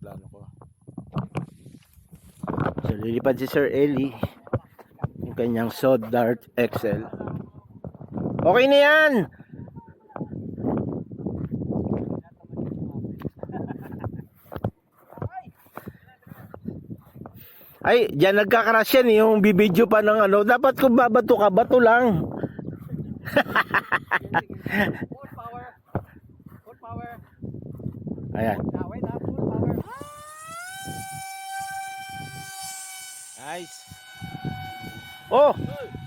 plano ko. So lilipad si Sir Eli yung kanyang Sod Dart XL. Okay na yan. Ay, diyan nagkakarash yan yung bibidyo pa ng ano. Dapat kung babato ka, bato lang. Full power. Full power. Ayan. Wait up, full power. Nice. Oh.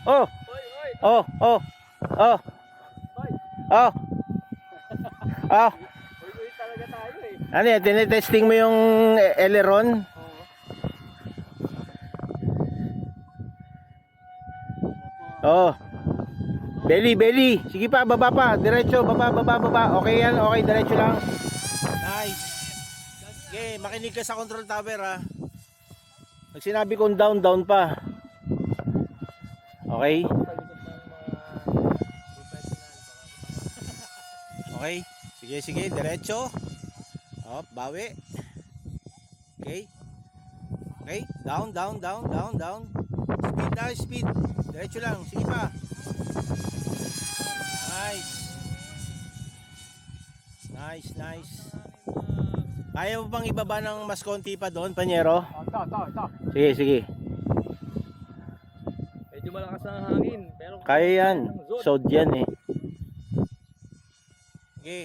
Oh. Oy, oy. Oh. Oh. Oh. Oy. Oh. Oh. Uy, talaga tayo eh. Ano yan? Tinetesting mo yung aileron? Oo. Oh. Belly, belly. Sige pa, baba pa. Diretso, baba, baba, baba. Okay yan, okay. Diretso lang. Nice. Okay, makinig ka sa control tower ha. Pag sinabi kong down, down pa. Okay? Okay. Sige, sige. Diretso. Oh, bawi. Okay. Okay. Down, down, down, down, down. Speed na, speed. Diretso lang. Sige pa. Nice. Nice, nice. Kaya mo bang ibaba ng mas konti pa doon, Panyero? Ito. Sige, sige. Medyo malakas ang hangin. Pero Kaya yan. Sod yan eh. Okay.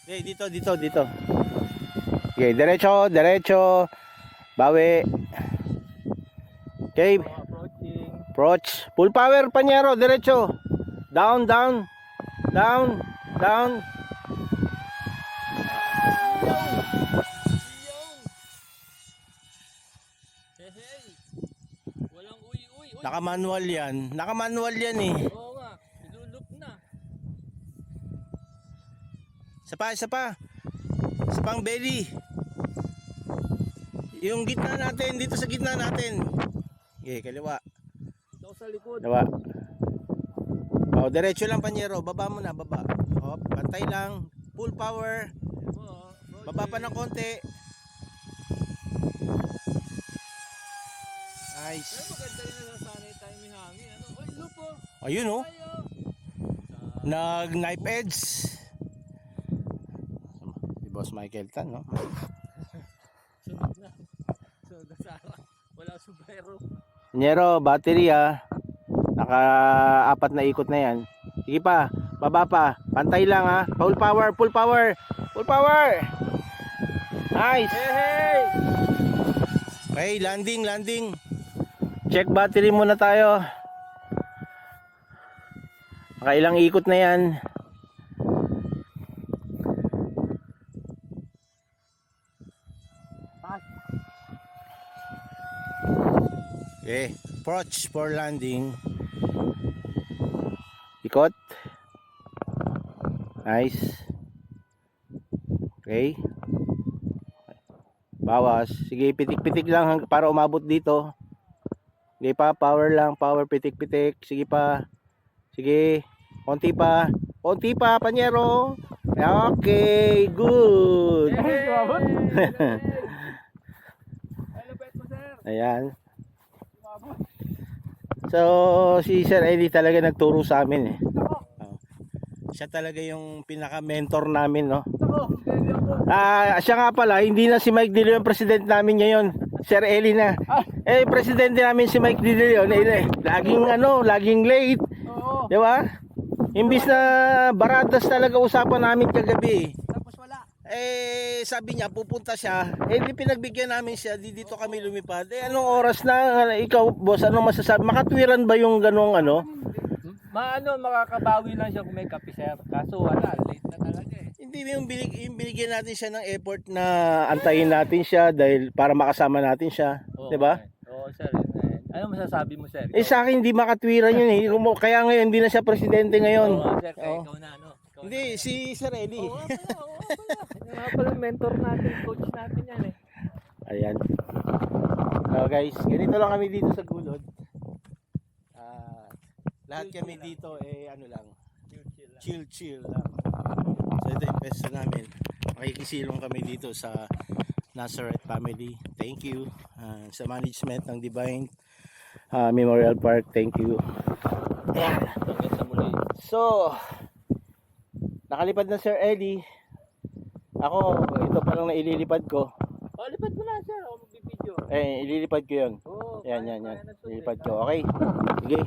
Okay, dito, dito, dito. Okay, diretso, diretso. Bawi. Okay. approaching. Approach. Full power, Panyero. Diretso. Down, down. Down, down. Hey. Walang uy. Naka-manual yan. Naka-manual yan eh. Oo nga. Ilulup na. Isa pa, isa pa. Isa pang belly. Yung gitna natin, dito sa gitna natin. Okay, kaliwa. Ito sa likod. Kaliwa. Oh, diretso lang, Panyero. Baba mo na, baba. Oh, pantay lang. Full power. Oo. Baba pa ng konti. Pero Nice. maganda rin na nasanay tayo may hangin. Ano? Uy, loop oh. Ayun oh. Ayo. Nag knife edge. Si Boss Michael Tan, no? Sunod na. Sunod na Sara. Wala subero. Panyero, battery ah. Naka-4 na ikot na yan. Sige pa, baba pa. Pantay lang ha. Full power, full power. Full power. Nice. Hey! Okay, landing, landing. Check battery muna tayo. Nakailang ikot na yan. Okay, approach for landing. Ikot. Nice. Okay. Bawas. Sige, pitik-pitik lang para umabot dito. Sige pa, power lang, power, pitik-pitik. Sige pa. Sige. Konti pa. Konti pa, Panyero. Okay, good. Hey! Hello, pet mo, sir. Ayan. Umabot. So, si Sir Eli talaga nagturo sa amin eh. Ako. Siya talaga yung pinaka-mentor namin, no? Ako. Hindi ako. Siya nga pala, hindi na si Mike Dillon yung president namin ngayon. Sir Eli na. Eh, presidente namin si Mike Dillon. Laging late. Oo. Di ba? Imbis na baratas talaga usapan namin kagabi. Tapos wala. Eh, sabi niya, pupunta siya. Eh, di pinagbigyan namin siya. Dito kami lumipad. Eh, anong oras na? Ikaw, boss, anong masasabi? Makatwiran ba yung ganong ano? Makakabawi lang siya kung may kape, sir. Kaso wala, late na talaga eh. Hindi yung binigyan natin siya ng effort na antayin natin siya dahil para makasama natin siya, 'di ba? Oo, sir. Ano masasabi mo, sir? Eh sa akin hindi makatwiran yun eh. Kaya ngayon hindi na siya presidente ngayon. Oo, sir. Oo. Ikaw na, ano? Hindi si Sir Eli. Oo, pala. Yung nga pala, mentor natin, coach natin yan eh. Ayan. So guys, ganito lang kami dito sa Gulod. Lahat kami dito eh ano lang, chill lang. So ito yung pesto namin. Makikisilong kami dito sa Nazareth family. Thank you. Sa management ng Divine Memorial Park. Thank you. Ayan. Hanggang sa muli. So, nakalipad na Sir Eddie. Ako, ito pa lang na ililipad ko. Oh, lipat mo na sir. Ako magbibideo. Ililipad ko yun. Oo. Yan, kaya- yan, yan. kaya na, sir. Ililipad ko. Okay. Sige.